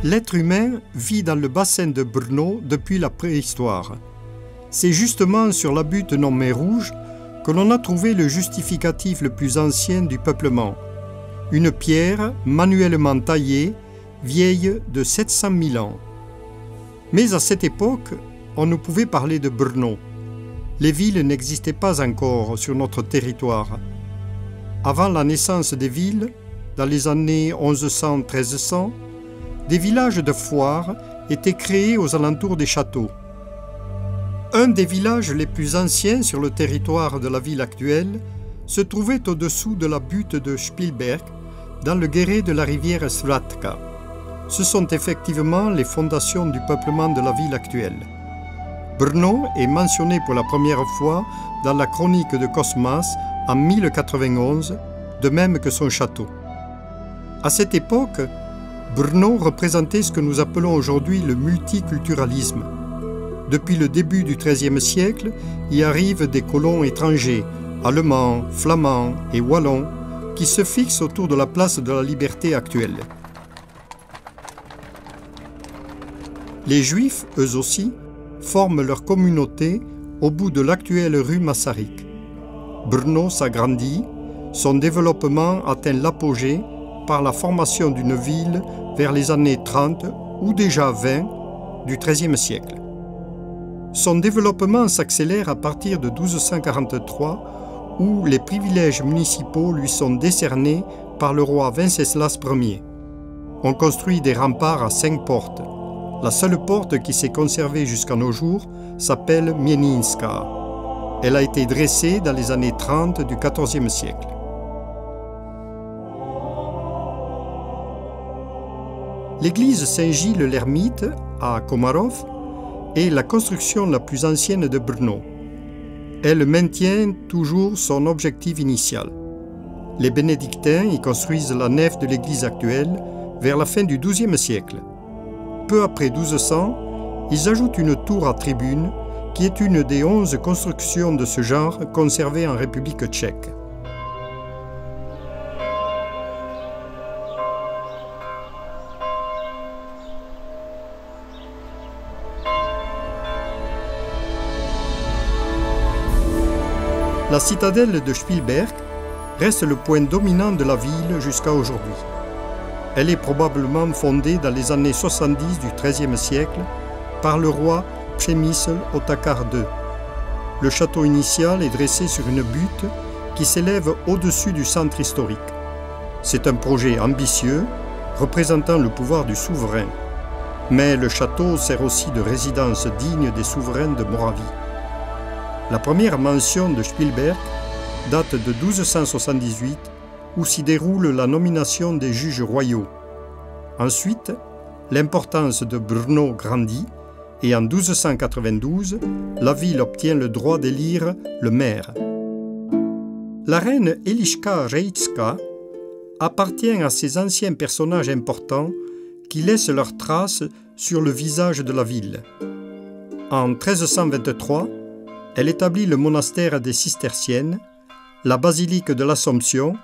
L'être humain vit dans le bassin de Brno depuis la préhistoire. C'est justement sur la butte nommée Rouge que l'on a trouvé le justificatif le plus ancien du peuplement. Une pierre manuellement taillée, vieille de 700 000 ans. Mais à cette époque, on ne pouvait parler de Brno. Les villes n'existaient pas encore sur notre territoire. Avant la naissance des villes, dans les années 1100-1300, des villages de foire étaient créés aux alentours des châteaux. Un des villages les plus anciens sur le territoire de la ville actuelle se trouvait au-dessous de la butte de Spielberg, dans le guéret de la rivière Svratka. Ce sont effectivement les fondations du peuplement de la ville actuelle. Brno est mentionné pour la première fois dans la chronique de Cosmas en 1091, de même que son château. À cette époque, Brno représentait ce que nous appelons aujourd'hui le multiculturalisme. Depuis le début du XIIIe siècle, y arrivent des colons étrangers, allemands, flamands et wallons, qui se fixent autour de la place de la Liberté actuelle. Les Juifs, eux aussi, forment leur communauté au bout de l'actuelle rue Massarik. Brno s'agrandit, son développement atteint l'apogée par la formation d'une ville vers les années 30 ou déjà 20 du XIIIe siècle. Son développement s'accélère à partir de 1243 où les privilèges municipaux lui sont décernés par le roi Venceslas Ier. On construit des remparts à 5 portes. La seule porte qui s'est conservée jusqu'à nos jours s'appelle Mieninska. Elle a été dressée dans les années 30 du XIVe siècle. L'église Saint-Gilles l'Ermite, à Komarov, est la construction la plus ancienne de Brno. Elle maintient toujours son objectif initial. Les bénédictins y construisent la nef de l'église actuelle vers la fin du XIIe siècle. Peu après 1200, ils ajoutent une tour à tribune qui est une des 11 constructions de ce genre conservées en République tchèque. La citadelle de Spielberg reste le point dominant de la ville jusqu'à aujourd'hui. Elle est probablement fondée dans les années 70 du XIIIe siècle par le roi Przemysl Otakar II. Le château initial est dressé sur une butte qui s'élève au-dessus du centre historique. C'est un projet ambitieux représentant le pouvoir du souverain. Mais le château sert aussi de résidence digne des souverains de Moravie. La première mention de Spielberg date de 1278, où s'y déroule la nomination des juges royaux. Ensuite, l'importance de Brno grandit et en 1292, la ville obtient le droit d'élire le maire. La reine Eliška Reitska appartient à ces anciens personnages importants qui laissent leurs traces sur le visage de la ville. En 1323, elle établit le monastère des Cisterciennes, la basilique de l'Assomption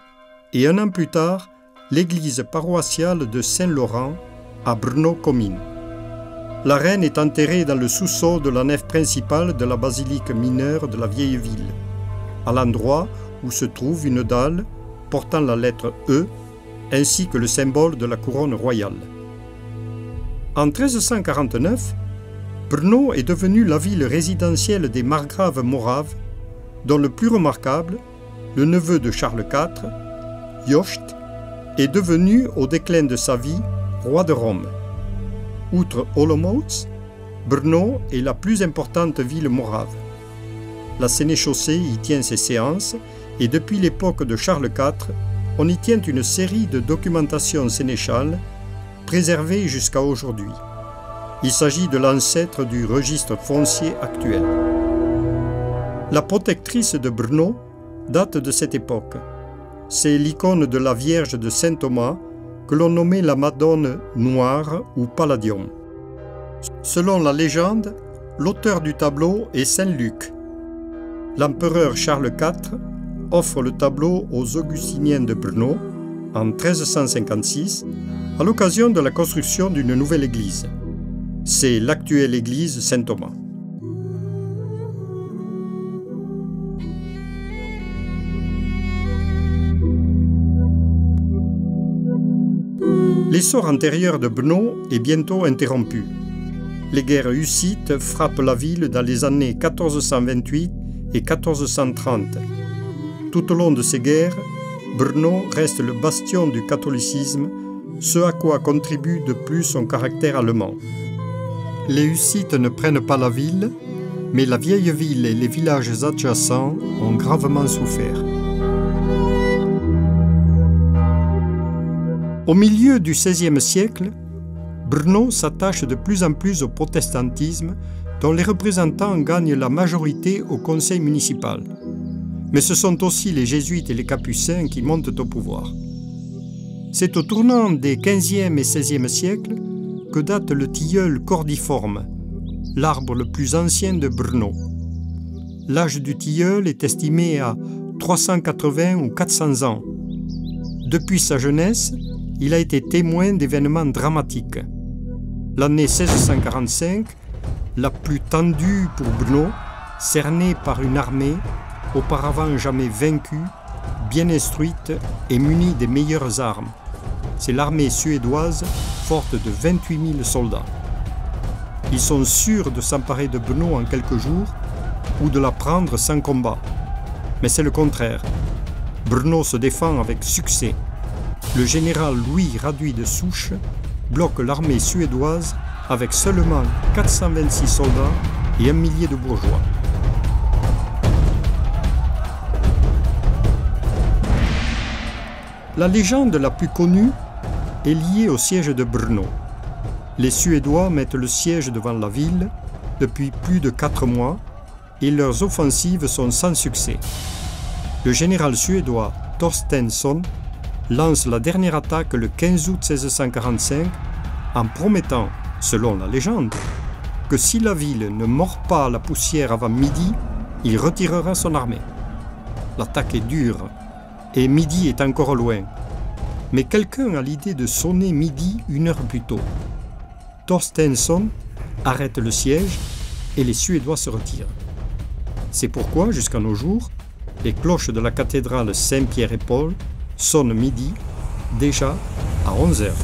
et un an plus tard, l'église paroissiale de Saint-Laurent à Brno-Komín. La reine est enterrée dans le sous-sol de la nef principale de la basilique mineure de la vieille ville, à l'endroit où se trouve une dalle portant la lettre E ainsi que le symbole de la couronne royale. En 1349, Brno est devenue la ville résidentielle des margraves moraves, dont le plus remarquable, le neveu de Charles IV, Jost, est devenu, au déclin de sa vie, roi de Rome. Outre Olomouc, Brno est la plus importante ville morave. La sénéchaussée y tient ses séances et depuis l'époque de Charles IV, on y tient une série de documentations sénéchales préservées jusqu'à aujourd'hui. Il s'agit de l'ancêtre du registre foncier actuel. La protectrice de Brno date de cette époque. C'est l'icône de la Vierge de Saint Thomas que l'on nommait la Madone Noire ou Palladium. Selon la légende, l'auteur du tableau est Saint Luc. L'empereur Charles IV offre le tableau aux Augustiniens de Brno en 1356 à l'occasion de la construction d'une nouvelle église. C'est l'actuelle église Saint-Thomas. L'essor antérieur de Brno est bientôt interrompu. Les guerres hussites frappent la ville dans les années 1428 et 1430. Tout au long de ces guerres, Brno reste le bastion du catholicisme, ce à quoi contribue de plus son caractère allemand. Les hussites ne prennent pas la ville, mais la vieille ville et les villages adjacents ont gravement souffert. Au milieu du XVIe siècle, Brno s'attache de plus en plus au protestantisme, dont les représentants gagnent la majorité au conseil municipal. Mais ce sont aussi les jésuites et les capucins qui montent au pouvoir. C'est au tournant des XVe et XVIe siècles que date le tilleul cordiforme, l'arbre le plus ancien de Brno. L'âge du tilleul est estimé à 380 ou 400 ans. Depuis sa jeunesse, il a été témoin d'événements dramatiques. L'année 1645, la plus tendue pour Brno, cernée par une armée auparavant jamais vaincue, bien instruite et munie des meilleures armes. C'est l'armée suédoise, forte de 28 000 soldats. Ils sont sûrs de s'emparer de Brno en quelques jours ou de la prendre sans combat. Mais c'est le contraire. Brno se défend avec succès. Le général Louis Raduit de Souche bloque l'armée suédoise avec seulement 426 soldats et 1 millier de bourgeois. La légende la plus connue est liée au siège de Brno. Les Suédois mettent le siège devant la ville depuis plus de 4 mois et leurs offensives sont sans succès. Le général suédois Torstensson lance la dernière attaque le 15 août 1645 en promettant, selon la légende, que si la ville ne mord pas la poussière avant midi, il retirera son armée. L'attaque est dure et midi est encore loin. Mais quelqu'un a l'idée de sonner midi 1 heure plus tôt. Torstensson arrête le siège et les Suédois se retirent. C'est pourquoi, jusqu'à nos jours, les cloches de la cathédrale Saint-Pierre et Paul sonnent midi, déjà à 11 heures.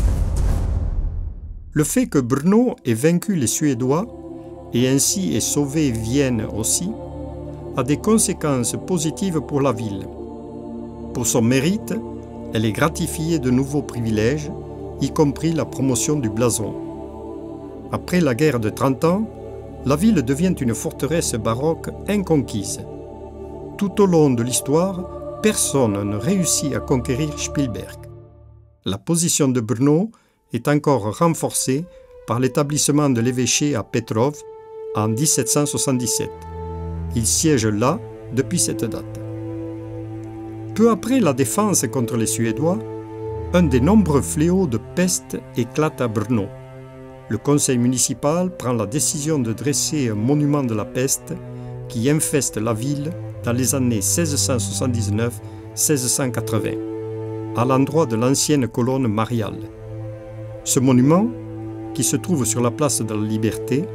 Le fait que Brno ait vaincu les Suédois et ainsi ait sauvé Vienne aussi, a des conséquences positives pour la ville. Pour son mérite, elle est gratifiée de nouveaux privilèges, y compris la promotion du blason. Après la guerre de 30 ans, la ville devient une forteresse baroque inconquise. Tout au long de l'histoire, personne ne réussit à conquérir Spielberg. La position de Brno est encore renforcée par l'établissement de l'évêché à Petrov en 1777. Il siège là depuis cette date. Peu après la défense contre les Suédois, un des nombreux fléaux de peste éclate à Brno. Le conseil municipal prend la décision de dresser un monument de la peste qui infeste la ville dans les années 1679-1680, à l'endroit de l'ancienne colonne mariale. Ce monument, qui se trouve sur la place de la Liberté,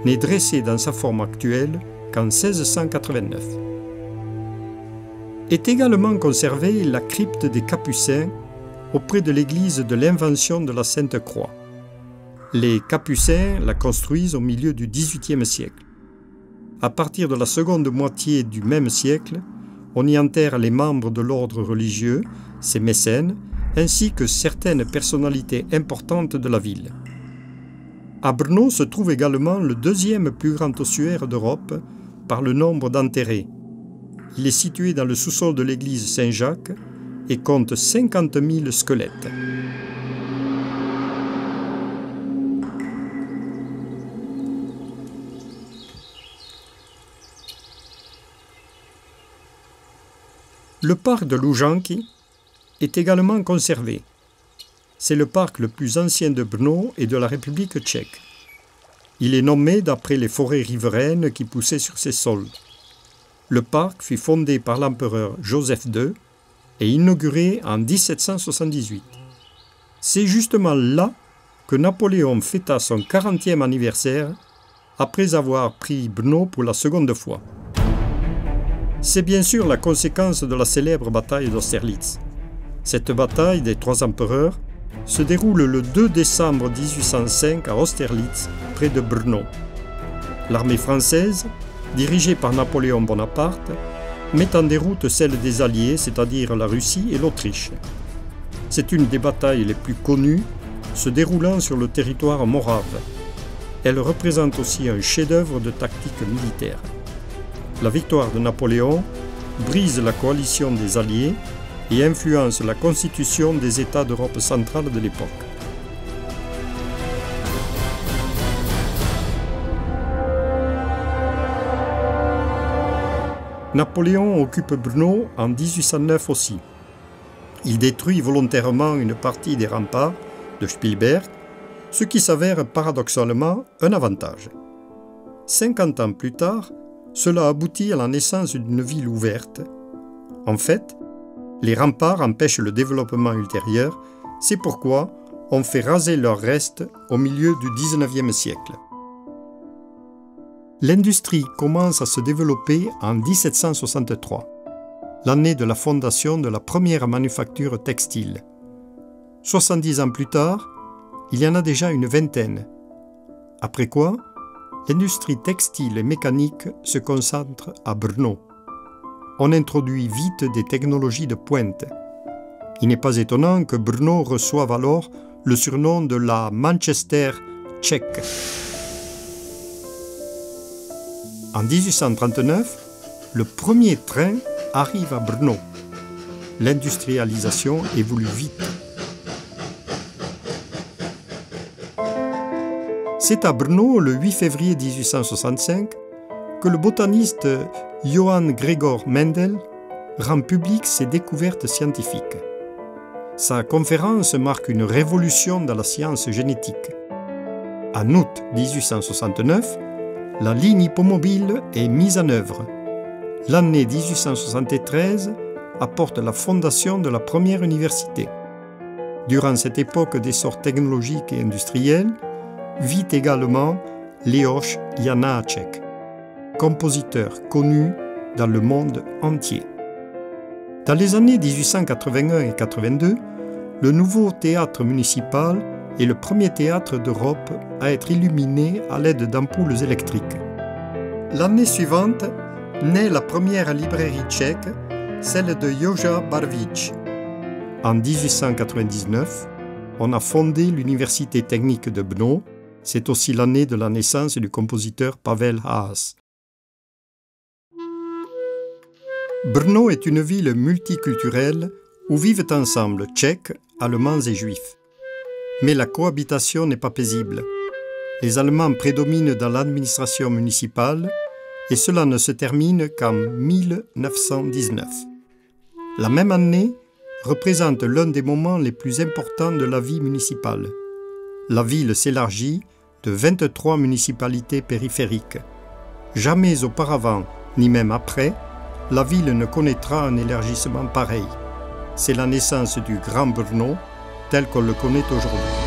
n'est dressé dans sa forme actuelle qu'en 1689. Est également conservée la crypte des Capucins auprès de l'église de l'Invention de la Sainte Croix. Les Capucins la construisent au milieu du XVIIIe siècle. À partir de la seconde moitié du même siècle, on y enterre les membres de l'ordre religieux, ses mécènes, ainsi que certaines personnalités importantes de la ville. À Brno se trouve également le deuxième plus grand ossuaire d'Europe par le nombre d'enterrés. Il est situé dans le sous-sol de l'église Saint-Jacques et compte 50 000 squelettes. Le parc de Łużanki est également conservé. C'est le parc le plus ancien de Brno et de la République tchèque. Il est nommé d'après les forêts riveraines qui poussaient sur ses sols. Le parc fut fondé par l'empereur Joseph II et inauguré en 1778. C'est justement là que Napoléon fêta son 40e anniversaire après avoir pris Brno pour la seconde fois. C'est bien sûr la conséquence de la célèbre bataille d'Austerlitz. Cette bataille des trois empereurs se déroule le 2 décembre 1805 à Austerlitz, près de Brno. L'armée française, dirigée par Napoléon Bonaparte, met en déroute celle des Alliés, c'est-à-dire la Russie et l'Autriche. C'est une des batailles les plus connues, se déroulant sur le territoire morave. Elle représente aussi un chef-d'œuvre de tactique militaire. La victoire de Napoléon brise la coalition des Alliés et influence la constitution des États d'Europe centrale de l'époque. Napoléon occupe Brno en 1809 aussi. Il détruit volontairement une partie des remparts de Spielberg, ce qui s'avère paradoxalement un avantage. 50 ans plus tard, cela aboutit à la naissance d'une ville ouverte. En fait, les remparts empêchent le développement ultérieur, c'est pourquoi on fait raser leurs restes au milieu du XIXe siècle. L'industrie commence à se développer en 1763, l'année de la fondation de la première manufacture textile. 70 ans plus tard, il y en a déjà une vingtaine. Après quoi, l'industrie textile et mécanique se concentre à Brno. On introduit vite des technologies de pointe. Il n'est pas étonnant que Brno reçoive alors le surnom de la Manchester tchèque. En 1839, le premier train arrive à Brno. L'industrialisation évolue vite. C'est à Brno, le 8 février 1865, que le botaniste Johann Gregor Mendel rend public ses découvertes scientifiques. Sa conférence marque une révolution dans la science génétique. En août 1869, la ligne hippomobile est mise en œuvre. L'année 1873 apporte la fondation de la première université. Durant cette époque d'essor technologique et industriel, vit également Leoš Janáček, compositeur connu dans le monde entier. Dans les années 1881 et 82, le nouveau théâtre municipal est le premier théâtre d'Europe à être illuminé à l'aide d'ampoules électriques. L'année suivante, naît la première librairie tchèque, celle de Joža Barvič. En 1899, on a fondé l'université technique de Brno. C'est aussi l'année de la naissance du compositeur Pavel Haas. Brno est une ville multiculturelle où vivent ensemble Tchèques, Allemands et Juifs. Mais la cohabitation n'est pas paisible. Les Allemands prédominent dans l'administration municipale et cela ne se termine qu'en 1919. La même année représente l'un des moments les plus importants de la vie municipale. La ville s'élargit de 23 municipalités périphériques. Jamais auparavant, ni même après, la ville ne connaîtra un élargissement pareil. C'est la naissance du Grand Brno, tel qu'on le connaît aujourd'hui.